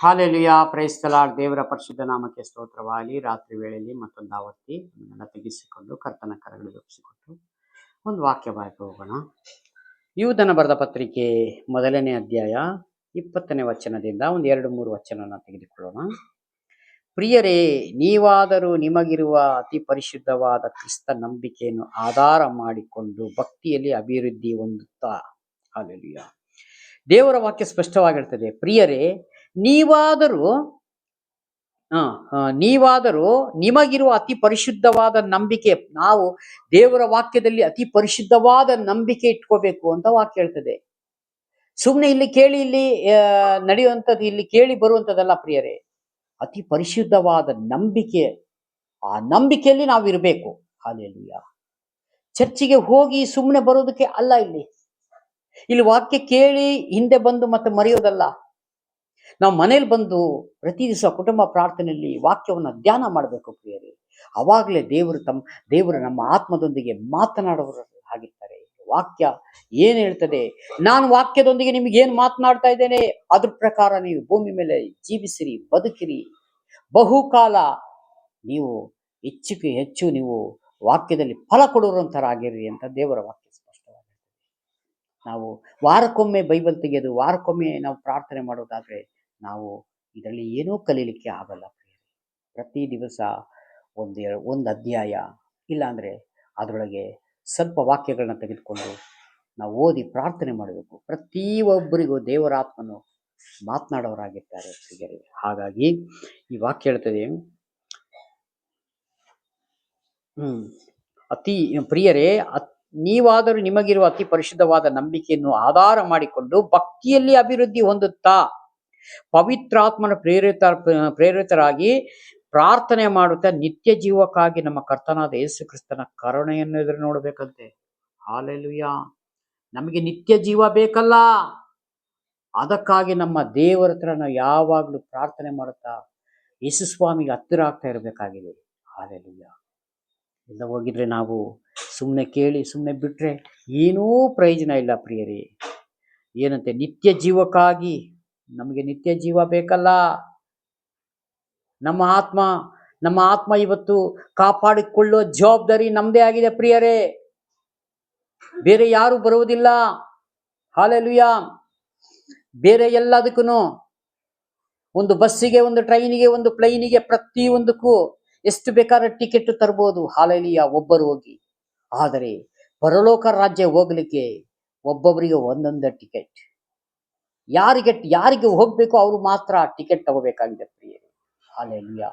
Hallelujah, praise the lord. ದೇವರ ಪರಿಶುದ್ಧ ನಾಮಕ್ಕೆ ಸ್ತೋತ್ರವಾಗಲಿ. ರಾತ್ರಿ ವೇಳೆಯಲ್ಲಿ ಮತ್ತೊಂದು ಆವರ್ತಿ ನಮ್ಮನ್ನು ತೆಗೆಸಿಕೊಂಡು ಕರ್ತನ ಕರಗಳಿಗೆ ಒಪ್ಪಿಸಿಕೊಟ್ಟು ಒಂದು ವಾಕ್ಯ ಬಾಯಕ್ಕೆ ಹೋಗೋಣ. ಯೂದನ ಬರೆದ ಪತ್ರಿಕೆ 1ನೇ ಅಧ್ಯಾಯ 20ನೇ ವಚನದಿಂದ ಒಂದು 2-3 ವಚನವನ್ನು ತೆಗೆದುಕೊಳ್ಳೋಣ. ಪ್ರಿಯರೇ, ನೀವಾದರೂ ನಿಮಗಿರುವ ಅತಿ ಪರಿಶುದ್ಧವಾದ ಕ್ರಿಸ್ತ ನಂಬಿಕೆಯನ್ನು ಆಧಾರ ಮಾಡಿಕೊಂಡು ಭಕ್ತಿಯಲ್ಲಿ ಅಭಿವೃದ್ಧಿ ಹೊಂದುತ್ತಾ. ಹಾಲೆಲುಯಾ. ದೇವರ ವಾಕ್ಯ ಸ್ಪಷ್ಟವಾಗಿರ್ತದೆ. ಪ್ರಿಯರೇ, ನೀವಾದರೂ ನಿಮಗಿರುವ ಅತಿ ಪರಿಶುದ್ಧವಾದ ನಂಬಿಕೆ, ನಾವು ದೇವರ ವಾಕ್ಯದಲ್ಲಿ ಅತಿ ಪರಿಶುದ್ಧವಾದ ನಂಬಿಕೆ ಇಟ್ಕೋಬೇಕು ಅಂತ ವಾಕ್ಯ ಹೇಳ್ತದೆ. ಸುಮ್ಮನೆ ಇಲ್ಲಿ ಕೇಳಿ ಇಲ್ಲಿ ನಡೆಯುವಂಥದ್ದು, ಇಲ್ಲಿ ಕೇಳಿ ಬರುವಂಥದ್ದಲ್ಲ ಪ್ರಿಯರೇ. ಅತಿ ಪರಿಶುದ್ಧವಾದ ನಂಬಿಕೆ, ಆ ನಂಬಿಕೆಯಲ್ಲಿ ನಾವು ಇರಬೇಕು. ಹಾಲೆಲೂಯಾ. ಚರ್ಚಿಗೆ ಹೋಗಿ ಸುಮ್ಮನೆ ಬರೋದಕ್ಕೆ ಅಲ್ಲ, ಇಲ್ಲಿ ವಾಕ್ಯ ಕೇಳಿ ಹಿಂದೆ ಬಂದು ಮತ್ತೆ ಮರೆಯೋದಲ್ಲ. ನಾವು ಮನೇಲಿ ಬಂದು ಪ್ರತಿ ದಿವಸ ಕುಟುಂಬ ಪ್ರಾರ್ಥನೆಯಲ್ಲಿ ವಾಕ್ಯವನ್ನು ಧ್ಯಾನ ಮಾಡಬೇಕು ಪ್ರಿಯರೇ. ಅವಾಗಲೇ ದೇವರು ನಮ್ಮ ಆತ್ಮದೊಂದಿಗೆ ಮಾತನಾಡುವರು ಆಗಿರ್ತಾರೆ. ವಾಕ್ಯ ಏನ್ ಹೇಳ್ತದೆ, ನಾನು ವಾಕ್ಯದೊಂದಿಗೆ ನಿಮ್ಗೆ ಏನ್ ಮಾತನಾಡ್ತಾ ಇದ್ದೇನೆ ಅದ್ರ ಪ್ರಕಾರ ನೀವು ಭೂಮಿ ಮೇಲೆ ಜೀವಿಸಿರಿ, ಬದುಕಿರಿ, ಬಹುಕಾಲ ನೀವು ಹೆಚ್ಚು ನೀವು ವಾಕ್ಯದಲ್ಲಿ ಫಲ ಕೊಡುವಂತರಾಗಿರಿ ಅಂತ ದೇವರ ವಾಕ್ಯ ಸ್ಪಷ್ಟವಾಗಿರ್ತದೆ. ನಾವು ವಾರಕ್ಕೊಮ್ಮೆ ಬೈಬಲ್ ತೆಗೆಯೋದು, ವಾರಕ್ಕೊಮ್ಮೆ ನಾವು ಪ್ರಾರ್ಥನೆ ಮಾಡೋದಾದ್ರೆ ನಾವು ಇದರಲ್ಲಿ ಏನೂ ಕಲೀಲಿಕ್ಕೆ ಆಗಲ್ಲ ಪ್ರಿಯರೇ. ಪ್ರತಿ ದಿವಸ ಒಂದು ಅಧ್ಯಾಯ ಇಲ್ಲಾಂದರೆ ಅದರೊಳಗೆ ಸ್ವಲ್ಪ ವಾಕ್ಯಗಳನ್ನ ತೆಗೆದುಕೊಂಡು ನಾವು ಓದಿ ಪ್ರಾರ್ಥನೆ ಮಾಡಬೇಕು. ಪ್ರತಿಯೊಬ್ಬರಿಗೂ ದೇವರಾತ್ಮನು ಮಾತನಾಡೋರಾಗಿರ್ತಾರೆ ಪ್ರಿಯರೇ. ಹಾಗಾಗಿ ಈ ವಾಕ್ಯ ಹೇಳ್ತದೆ, ಪ್ರಿಯರೇ, ನೀವಾದರೂ ನಿಮಗಿರುವ ಅತಿ ಪರಿಶುದ್ಧವಾದ ನಂಬಿಕೆಯನ್ನು ಆಧಾರ ಮಾಡಿಕೊಂಡು ಭಕ್ತಿಯಲ್ಲಿ ಅಭಿವೃದ್ಧಿ ಹೊಂದುತ್ತಾ ಪವಿತ್ರಾತ್ಮನ ಪ್ರೇರಿತರಾಗಿ ಪ್ರಾರ್ಥನೆ ಮಾಡುತ್ತಾ ನಿತ್ಯ ಜೀವಕ್ಕಾಗಿ ನಮ್ಮ ಕರ್ತನಾದ ಯೇಸು ಕ್ರಿಸ್ತನ ಕರುಣೆಯನ್ನು ಎದುರು ನೋಡ್ಬೇಕಂತೆ. ಹಾಲೆಲೂಯಾ. ನಮಗೆ ನಿತ್ಯ ಜೀವ ಬೇಕಲ್ಲ, ಅದಕ್ಕಾಗಿ ನಮ್ಮ ದೇವರ ಹತ್ರ ನಾವು ಯಾವಾಗಲೂ ಪ್ರಾರ್ಥನೆ ಮಾಡುತ್ತಾ ಯೇಸು ಸ್ವಾಮಿಗೆ ಹತ್ತಿರ ಆಗ್ತಾ ಇರಬೇಕಾಗಿದೆ. ಹಾಲೆಲೂಯಾ. ಎಲ್ಲ ಹೋಗಿದ್ರೆ ನಾವು ಸುಮ್ಮನೆ ಕೇಳಿ ಸುಮ್ಮನೆ ಬಿಟ್ರೆ ಏನೂ ಪ್ರಯೋಜನ ಇಲ್ಲ ಪ್ರಿಯರೇ. ಏನಂತೆ, ನಿತ್ಯ ಜೀವಕ್ಕಾಗಿ ನಮಗೆ ನಿತ್ಯ ಜೀವ ಬೇಕಲ್ಲ. ನಮ್ಮ ಆತ್ಮ ಇವತ್ತು ಕಾಪಾಡಿಕೊಳ್ಳುವ ಜವಾಬ್ದಾರಿ ನಮ್ದೇ ಆಗಿದೆ ಪ್ರಿಯರೇ. ಬೇರೆ ಯಾರು ಬರುವುದಿಲ್ಲ. ಹಾಲೆಲೂಯಾ. ಬೇರೆ ಎಲ್ಲದಕ್ಕೂ, ಒಂದು ಬಸ್ಸಿಗೆ, ಒಂದು ಟ್ರೈನಿಗೆ, ಒಂದು ಪ್ಲೈನಿಗೆ, ಪ್ರತಿಯೊಂದಕ್ಕೂ ಎಷ್ಟು ಬೇಕಾದ್ರೆ ಟಿಕೆಟ್ ತರ್ಬೋದು. ಹಾಲೆಲೂಯಾ, ಒಬ್ಬರು ಹೋಗಿ. ಆದರೆ ಪರಲೋಕ ರಾಜ್ಯ ಹೋಗ್ಲಿಕ್ಕೆ ಒಬ್ಬೊಬ್ಬರಿಗೆ ಒಂದೊಂದು ಟಿಕೆಟ್. ಯಾರಿಗೆ ಹೋಗ್ಬೇಕು ಅವರು ಮಾತ್ರ ಟಿಕೆಟ್ ತಗೋಬೇಕಾಗಿದೆ ಪ್ರಿಯರೇ. ಹಾಲೆಲೂಯಾ.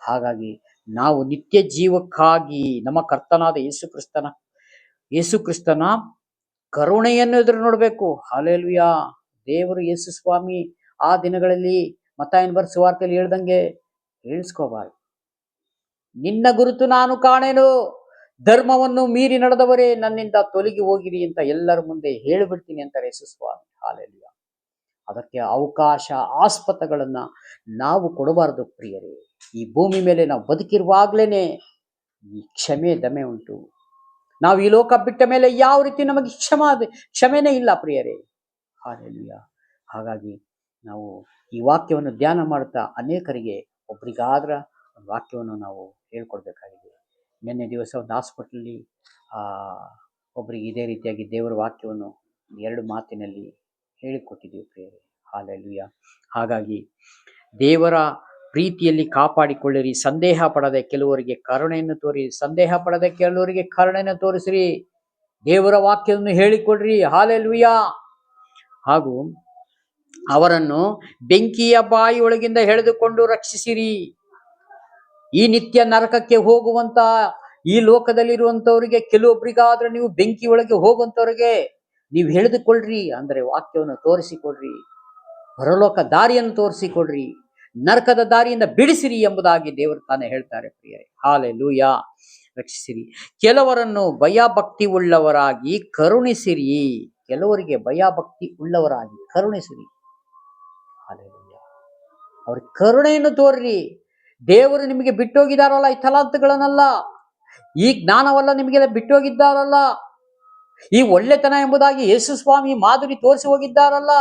ಹಾಗಾಗಿ ನಾವು ನಿತ್ಯ ಜೀವಕ್ಕಾಗಿ ನಮ್ಮ ಕರ್ತನಾದ ಯೇಸು ಕ್ರಿಸ್ತನ ಕರುಣೆಯನ್ನು ಎದುರು ನೋಡಬೇಕು. ಹಾಲೆಲೂಯಾ. ದೇವರು ಯೇಸು ಸ್ವಾಮಿ ಆ ದಿನಗಳಲ್ಲಿ ಮತ್ತಾಯನ ಬರೆದ ಸುವಾರ್ತೆಯಲ್ಲಿ ಹೇಳ್ದಂಗೆ ಹೇಳಿಸ್ಕೋಬಾರ್ದು. ನಿನ್ನ ಗುರುತು ನಾನು ಕಾಣೆನು, ಧರ್ಮವನ್ನು ಮೀರಿ ನಡೆದವರೇ ನನ್ನಿಂದ ತೊಲಗಿ ಹೋಗಿರಿ ಅಂತ ಎಲ್ಲರ ಮುಂದೆ ಹೇಳಿಬಿಡ್ತೀನಿ ಅಂತಾರೆ ಯೇಸು ಸ್ವಾಮಿ. ಹಾಲೆಲೂಯಾ. ಅದಕ್ಕೆ ಅವಕಾಶ, ಆಸ್ಪತ್ರೆಗಳನ್ನ ನಾವು ಕೊಡಬಾರದು ಪ್ರಿಯರೇ. ಈ ಭೂಮಿ ಮೇಲೆ ನಾವು ಬದುಕಿರುವಾಗ್ಲೇನೆ ಈ ಕ್ಷಮೆ ದಮೆ ಉಂಟು. ನಾವು ಈ ಲೋಕ ಬಿಟ್ಟ ಮೇಲೆ ಯಾವ ರೀತಿ ನಮಗೆ ಕ್ಷಮೆನೇ ಇಲ್ಲ ಪ್ರಿಯರೇ. ಹಾಲೆಲೂಯಾ. ಹಾಗಾಗಿ ನಾವು ಈ ವಾಕ್ಯವನ್ನು ಧ್ಯಾನ ಮಾಡುತ್ತಾ ಅನೇಕರಿಗೆ ಒಬ್ರಿಗಾದ್ರ ಒಂದು ವಾಕ್ಯವನ್ನು ನಾವು ಹೇಳ್ಕೊಡ್ಬೇಕಾಗಿದೆ. ನಿನ್ನೆ ದಿವಸ ಒಂದು ಹಾಸ್ಪಿಟಲ್ಲಿ ಒಬ್ಬರಿಗೆ ಇದೇ ರೀತಿಯಾಗಿ ದೇವರ ವಾಕ್ಯವನ್ನು 2 ಮಾತಿನಲ್ಲಿ ಹೇಳಿಕೊಟ್ಟಿದ್ದೀವಿ ಪ್ರಿಯರೇ. ಹಾಲೆಲೂಯಾ. ಹಾಗಾಗಿ ದೇವರ ಪ್ರೀತಿಯಲ್ಲಿ ಕಾಪಾಡಿಕೊಳ್ಳಿರಿ, ಸಂದೇಹ ಪಡದೆ ಕೆಲವರಿಗೆ ಕರುಣೆಯನ್ನು ತೋರಿಸಿರಿ, ದೇವರ ವಾಕ್ಯವನ್ನು ಹೇಳಿಕೊಡ್ರಿ. ಹಾಲೆಲೂಯಾ. ಹಾಗೂ ಅವರನ್ನು ಬೆಂಕಿಯ ಬಾಯಿಯೊಳಗಿಂದ ಎಳೆದುಕೊಂಡು ರಕ್ಷಿಸಿರಿ. ಈ ನಿತ್ಯ ನರಕಕ್ಕೆ ಹೋಗುವಂತ ಈ ಲೋಕದಲ್ಲಿರುವಂತವರಿಗೆ, ಕೆಲವೊಬ್ಬರಿಗಾದ್ರೆ ನೀವು ಬೆಂಕಿ ಒಳಗೆ ಹೋಗುವಂತವ್ರಿಗೆ ನೀವು ಎಳೆದುಕೊಳ್ಳ್ರಿ, ಅಂದ್ರೆ ವಾಕ್ಯವನ್ನು ತೋರಿಸಿಕೊಡ್ರಿ, ಪರಲೋಕ ದಾರಿಯನ್ನು ತೋರಿಸಿಕೊಡ್ರಿ, ನರಕದ ದಾರಿಯಿಂದ ಬಿಡಿಸಿರಿ ಎಂಬುದಾಗಿ ದೇವರು ತಾನೇ ಹೇಳ್ತಾರೆ ಪ್ರಿಯರೇ. ಹಾಲೆಲೂಯಾ. ರಕ್ಷಿಸಿರಿ. ಕೆಲವರನ್ನು ಭಯಭಕ್ತಿ ಉಳ್ಳವರಾಗಿ ಕರುಣಿಸಿರಿ. ಕೆಲವರಿಗೆ ಭಯಭಕ್ತಿ ಉಳ್ಳವರಾಗಿ ಕರುಣಿಸಿರಿ. ಹಾಲೆಲೂಯಾ. ಅವ್ರಿಗೆ ಕರುಣೆಯನ್ನು ತೋರ್ರಿ. ದೇವರು ನಿಮಗೆ ಬಿಟ್ಟೋಗಿದಾರಲ್ಲ ಈ ತಲಾಂತುಗಳನ್ನೆಲ್ಲ, ಈ ಜ್ಞಾನವಲ್ಲ ನಿಮಗೆಲ್ಲ ಬಿಟ್ಟೋಗಿದ್ದಾರಲ್ಲ, ಈ ಒಳ್ಳೆತನ ಎಂಬುದಾಗಿ ಯೇಸು ಸ್ವಾಮಿ ಮಾದರಿ ತೋರಿಸಿ ಹೋಗಿದ್ದಾರಲ್ಲ,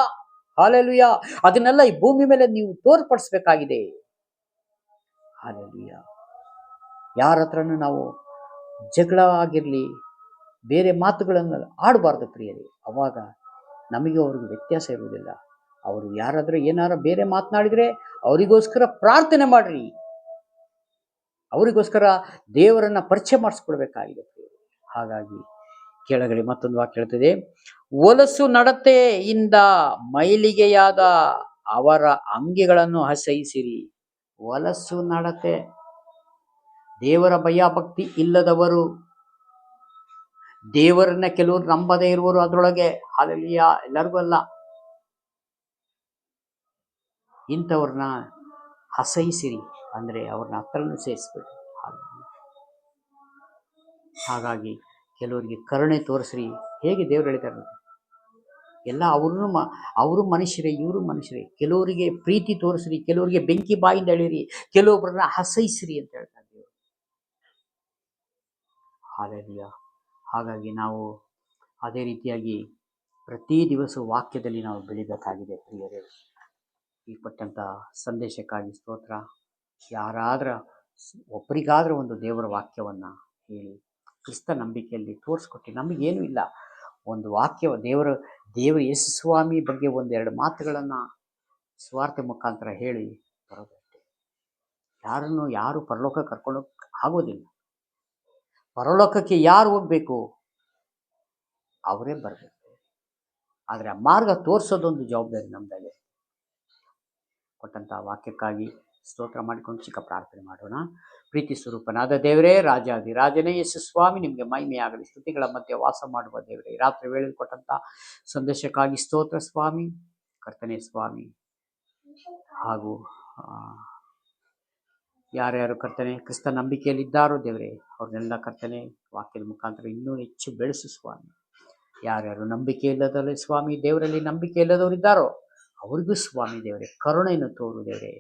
ಹಾಲೆಲೂಯ. ಅದನ್ನೆಲ್ಲ ಈ ಭೂಮಿ ಮೇಲೆ ನೀವು ತೋರ್ಪಡಿಸ್ಬೇಕಾಗಿದೆ. ಹಾಲೆಲೂಯ. ಯಾರ ಹತ್ರನೂ ನಾವು ಜಗಳ ಆಗಿರ್ಲಿ, ಬೇರೆ ಮಾತುಗಳನ್ನು ಆಡಬಾರ್ದು ಪ್ರಿಯರೇ. ಅವಾಗ ನಮಗೆ ಅವ್ರಿಗೆ ವ್ಯತ್ಯಾಸ ಇರುವುದಿಲ್ಲ. ಅವರು ಯಾರಾದ್ರೂ ಏನಾರ ಬೇರೆ ಮಾತನಾಡಿದ್ರೆ ಅವರಿಗೋಸ್ಕರ ಪ್ರಾರ್ಥನೆ ಮಾಡ್ರಿ. ಅವರಿಗೋಸ್ಕರ ದೇವರನ್ನ ಪರಿಚಯ ಮಾಡಿಸ್ಕೊಡ್ಬೇಕಾಗಿದೆ. ಹಾಗಾಗಿ ಕೆಳಗಡೆ ಮತ್ತೊಂದು ವಾಕ್ಯ ಹೇಳ್ತದೆ, ಹೊಲಸು ನಡತೆಯಿಂದ ಮೈಲಿಗೆಯಾದ ಅವರ ಅಂಗಿಗಳನ್ನು ಅಸಹಿಸಿರಿ. ಹೊಲಸು ನಡತೆ, ದೇವರ ಭಯಭಕ್ತಿ ಇಲ್ಲದವರು, ದೇವರನ್ನ ಕೆಲವರು ನಂಬದೇ ಇರುವರು ಅದರೊಳಗೆ. ಹಾಲೆಲೂಯ. ಎಲ್ಲರಿಗೂ ಅಲ್ಲ, ಇಂಥವ್ರನ್ನ ಅಸಹಿಸಿರಿ ಅಂದ್ರೆ ಅವ್ರನ್ನ ಹತ್ರನೂ ಸೇರಿಸ್ಬೇಡಿ. ಹಾಗಾಗಿ ಕೆಲವರಿಗೆ ಕರುಣೆ ತೋರಿಸ್ರಿ. ಹೇಗೆ ದೇವ್ರು ಹೇಳಿದ್ದಾರೆ, ಎಲ್ಲ ಅವರು ಮನುಷ್ಯರೇ, ಇವರು ಮನುಷ್ಯರೇ. ಕೆಲವರಿಗೆ ಪ್ರೀತಿ ತೋರಿಸ್ರಿ, ಕೆಲವರಿಗೆ ಬೆಂಕಿ ಬಾಯಿಂದ ಎಳೀರಿ, ಕೆಲವೊಬ್ಬರನ್ನ ಅಸಹಿಸ್ರಿ ಅಂತ ಹೇಳ್ತಾರೆ ದೇವರು. ಹಾಲೆಲೂಯ. ಹಾಗಾಗಿ ನಾವು ಅದೇ ರೀತಿಯಾಗಿ ಪ್ರತಿ ದಿವಸ ವಾಕ್ಯದಲ್ಲಿ ನಾವು ಬೆಳಿಬೇಕಾಗಿದೆ ಪ್ರಿಯರೇ. ಈ ಕೊಟ್ಟಂಥ ಸಂದೇಶಕ್ಕಾಗಿ ಸ್ತೋತ್ರ. ಯಾರಾದ್ರ ಒಬ್ಬರಿಗಾದ್ರೂ ಒಂದು ದೇವರ ವಾಕ್ಯವನ್ನ ಹೇಳಿ ಕ್ರಿಸ್ತ ನಂಬಿಕೆಯಲ್ಲಿ ತೋರಿಸ್ಕೊಟ್ಟು, ನಮಗೇನು ಇಲ್ಲ, ಒಂದು ವಾಕ್ಯ ದೇವರ ಯೇಸು ಸ್ವಾಮಿ ಬಗ್ಗೆ ಒಂದೆರಡು ಮಾತುಗಳನ್ನು ಸ್ವಾರ್ಥ ಮುಖಾಂತರ ಹೇಳಿ ಬರೋದಷ್ಟೇ. ಯಾರು ಪರಲೋಕ ಕರ್ಕೊಳ್ಳೋಕೆ ಆಗೋದಿಲ್ಲ. ಪರಲೋಕಕ್ಕೆ ಯಾರು ಹೋಗ್ಬೇಕು, ಅವರೇ ಬರಬೇಕು. ಆದರೆ ಆ ಮಾರ್ಗ ತೋರಿಸೋದೊಂದು ಜವಾಬ್ದಾರಿ ನಮ್ದಾಗೆ. ಕೊಟ್ಟಂಥ ವಾಕ್ಯಕ್ಕಾಗಿ ಸ್ತೋತ್ರ ಮಾಡಿಕೊಂಡು ಚಿಕ್ಕ ಪ್ರಾರ್ಥನೆ ಮಾಡೋಣ. ಪ್ರೀತಿ ಸ್ವರೂಪನಾದ ದೇವರೇ, ರಾಜನೇ ಯೇಸು ಸ್ವಾಮಿ, ನಿಮಗೆ ಮಹಿಮೆಯಾಗಲಿ. ಸ್ತುತಿಗಳ ಮಧ್ಯೆ ವಾಸ ಮಾಡುವ ದೇವರೇ, ರಾತ್ರಿ ವೇಳೆಯಲ್ಲಿ ಕೊಟ್ಟಂಥ ಸಂದೇಶಕ್ಕಾಗಿ ಸ್ತೋತ್ರ ಸ್ವಾಮಿ. ಕರ್ತನೆ ಸ್ವಾಮಿ, ಹಾಗೂ ಯಾರ್ಯಾರು ಕರ್ತನೆ ಕ್ರಿಸ್ತ ನಂಬಿಕೆಯಲ್ಲಿದ್ದಾರೋ ದೇವರೇ, ಅವ್ರನ್ನೆಲ್ಲ ಕರ್ತನೆ ವಾಕ್ಯದ ಮುಖಾಂತರ ಇನ್ನೂ ಹೆಚ್ಚು ಬೆಳೆಸು ಸ್ವಾಮಿ. ಯಾರ್ಯಾರು ನಂಬಿಕೆ ಇಲ್ಲದಲ್ಲ ಸ್ವಾಮಿ, ದೇವರಲ್ಲಿ ನಂಬಿಕೆ ಇಲ್ಲದವರಿದ್ದಾರೋ ಅವ್ರಿಗೂ ಸ್ವಾಮಿ ದೇವರೇ ಕರುಣೆಯನ್ನು ತೋರು ದೇವರೇ.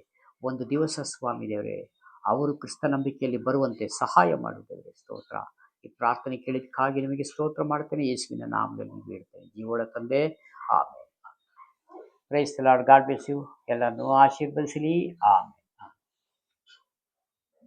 ಒಂದು ದಿವಸ ಸ್ವಾಮಿ ದೇವರೇ ಅವರು ಕ್ರಿಸ್ತ ನಂಬಿಕೆಯಲ್ಲಿ ಬರುವಂತೆ ಸಹಾಯ ಮಾಡು ದೇವರೇ. ಸ್ತೋತ್ರ. ಈ ಪ್ರಾರ್ಥನೆ ಕೇಳಿದಕ್ಕಾಗಿ ನಿಮಗೆ ಸ್ತೋತ್ರ ಮಾಡ್ತೇನೆ, ಯೇಸುವಿನ ನಾಮದಲ್ಲಿ ಬೇಡ್ತೇನೆ, ಜೀವಳ ತಂದೆ, amen. Praise the Lord. God bless you. ಎಲ್ಲರನ್ನೂ ಆಶೀರ್ವದಿಸಲಿ.